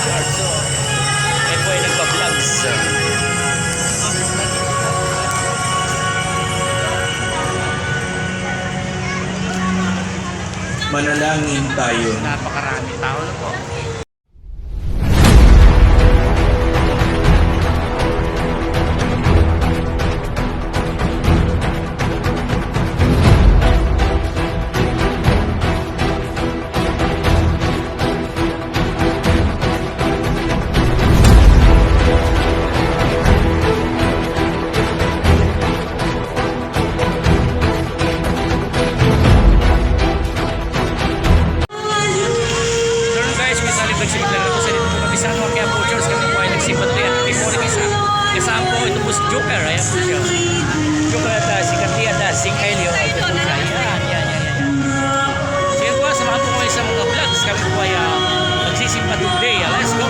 So, ay po ay nagpa-vlogs. Manalangin tayo. Napakarami tao na po. Kasama po ito po si Joker, ayan po siya. Joker at si Katia at si Elio, ito po siya. Yan. Sige po, samahan po kayo sa mga vlogs. Kami po ay magsisimpa today. Let's go!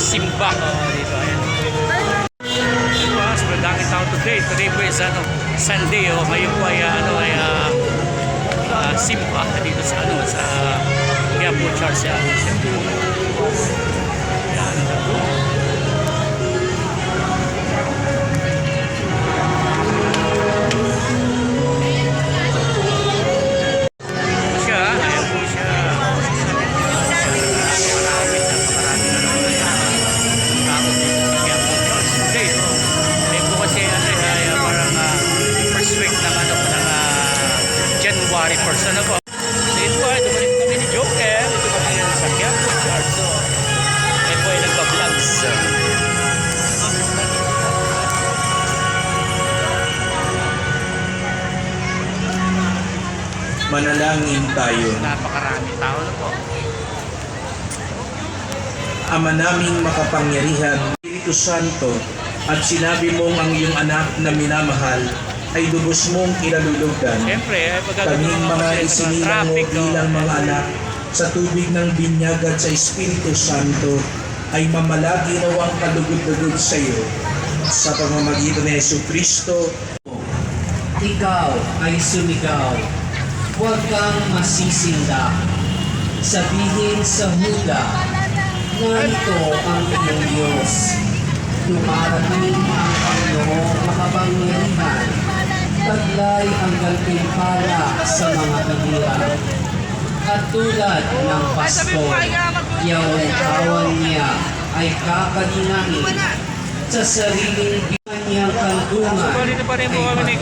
Simba dito, ayan. Sobrang daming tao today. Today po is Sunday, ngayon po ay simba dito sa sa Quiapo Church. Ayan. January 1st na po. Dito po ay dumalik kami ni Joker. Ito kami sa Quiapo Church. So, ay po ay nagpa-vlogs. Manalangin tayo. Napakarami tao na po. Ama naming makapangyarihan, Espiritu Santo, at sinabi mong ang iyong anak na minamahal ay lubos mong ilalulugan. Siyempre, kaming mga isinilang mo bilang mga anak sa tubig ng binyag at sa Espiritu Santo ay mamalagi nawang kalugod-lugod sa iyo sa pamamagitan ni Jesucristo. Ikaw ay sumigaw, huwag kang masisindak. Sabihin sa Huda, narito ang iyong Diyos. Dumarating ang Panginoong makapangyarihan. Taglay ang gantimpala sa mga kahirap. At tulad ng Pasko, yawan niya ay kakalinain sa sariling niyang kandungan. So, dito pa rin po kami ni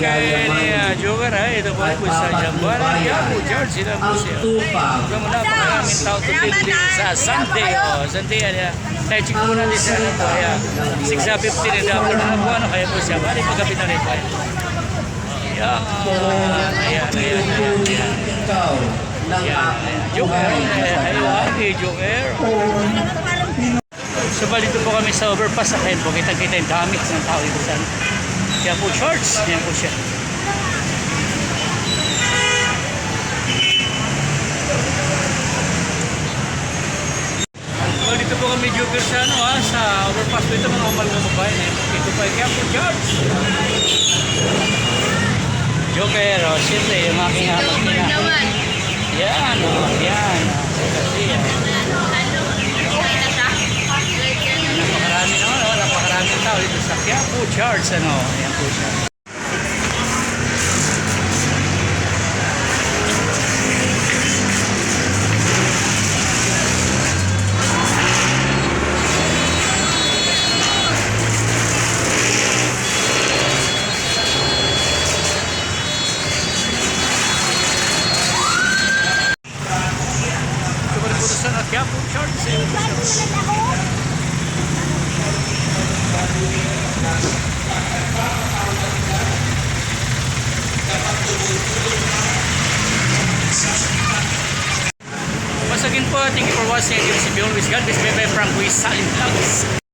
Joker. Ito po po sa January. Church, sila po siya. Ito mo na, maraming tao today sa Sunday. Sunday, kaya check po natin sa 6:50 na dapat na po. Kaya po siya, bali paggabi na rin po. Ayan. Joker. Joker. So dito po kami sa overpass. Ayan po, kitang-kita yung dami ng tao dito sa Quiapo Church. Ayan po siya. So dito po kami Joker sa sa overpass po ito mga umalang babae. Dito po yung Quiapo Church. Joker, siyempre yung aking naman. Yan, yan. Kasi yan. Charles, ano, ayan po siya. Ito pa rin po sa Quiapo Charles, ayan po siya. Once again po, thank you for watching. This is always God bless. Bye-bye from Kuya Salim Vlogs.